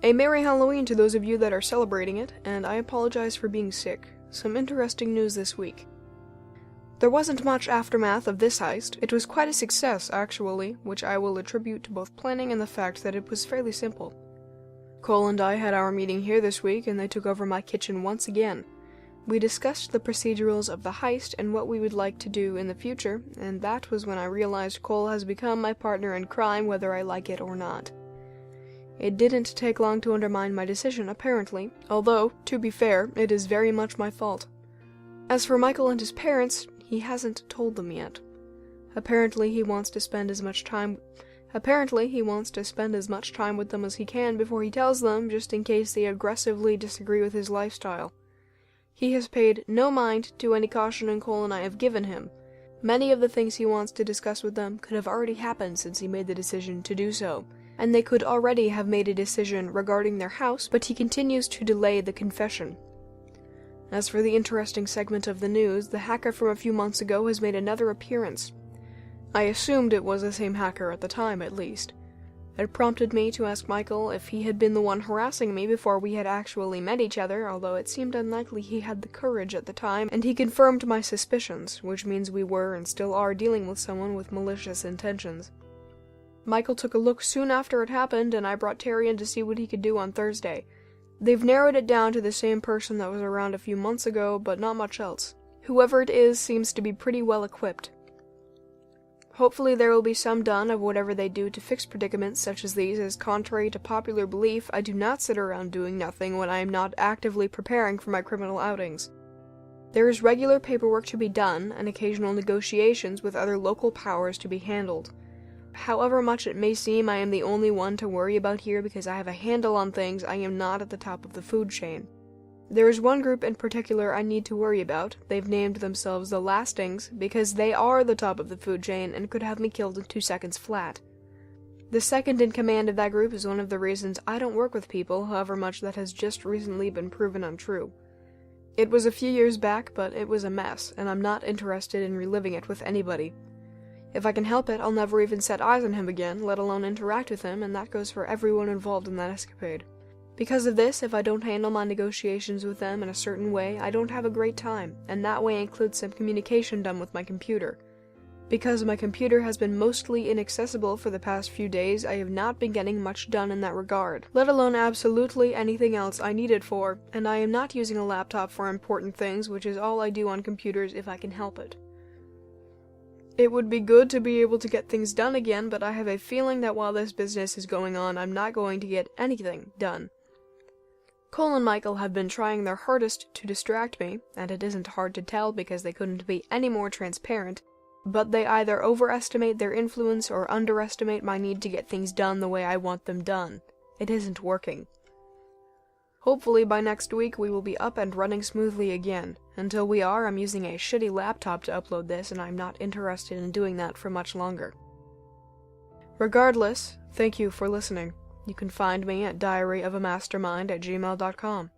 A Merry Halloween to those of you that are celebrating it, and I apologize for being sick. Some interesting news this week. There wasn't much aftermath of this heist. It was quite a success, actually, which I will attribute to both planning and the fact that it was fairly simple. Cole and I had our meeting here this week, and they took over my kitchen once again. We discussed the procedurals of the heist and what we would like to do in the future, and that was when I realized Cole has become my partner in crime whether I like it or not. It didn't take long to undermine my decision, apparently, although, to be fair, it is very much my fault. As for Michael and his parents, he hasn't told them yet. Apparently he wants to spend as much time with them as he can before he tells them, just in case they aggressively disagree with his lifestyle. He has paid no mind to any cautioning Cole and I have given him. Many of the things he wants to discuss with them could have already happened since he made the decision to do so, and they could already have made a decision regarding their house, but he continues to delay the confession. As for the interesting segment of the news, the hacker from a few months ago has made another appearance. I assumed it was the same hacker at the time, at least. It prompted me to ask Michael if he had been the one harassing me before we had actually met each other, although it seemed unlikely he had the courage at the time, and he confirmed my suspicions, which means we were and still are dealing with someone with malicious intentions. Michael took a look soon after it happened, and I brought Terry in to see what he could do on Thursday. They've narrowed it down to the same person that was around a few months ago, but not much else. Whoever it is seems to be pretty well equipped. Hopefully there will be some done of whatever they do to fix predicaments such as these, as contrary to popular belief, I do not sit around doing nothing when I am not actively preparing for my criminal outings. There is regular paperwork to be done, and occasional negotiations with other local powers to be handled. However much it may seem I am the only one to worry about here because I have a handle on things, I am not at the top of the food chain. There is one group in particular I need to worry about. They've named themselves the Lastings because they are the top of the food chain and could have me killed in 2 seconds flat. The second in command of that group is one of the reasons I don't work with people, however much that has just recently been proven untrue. It was a few years back, but it was a mess, and I'm not interested in reliving it with anybody. If I can help it, I'll never even set eyes on him again, let alone interact with him, and that goes for everyone involved in that escapade. Because of this, if I don't handle my negotiations with them in a certain way, I don't have a great time, and that way includes some communication done with my computer. Because my computer has been mostly inaccessible for the past few days, I have not been getting much done in that regard, let alone absolutely anything else I need it for, and I am not using a laptop for important things, which is all I do on computers if I can help it. It would be good to be able to get things done again, but I have a feeling that while this business is going on, I'm not going to get anything done. Cole and Michael have been trying their hardest to distract me, and it isn't hard to tell because they couldn't be any more transparent, but they either overestimate their influence or underestimate my need to get things done the way I want them done. It isn't working. Hopefully by next week we will be up and running smoothly again. Until we are, I'm using a shitty laptop to upload this, and I'm not interested in doing that for much longer. Regardless, thank you for listening. You can find me at diaryofamastermind@gmail.com.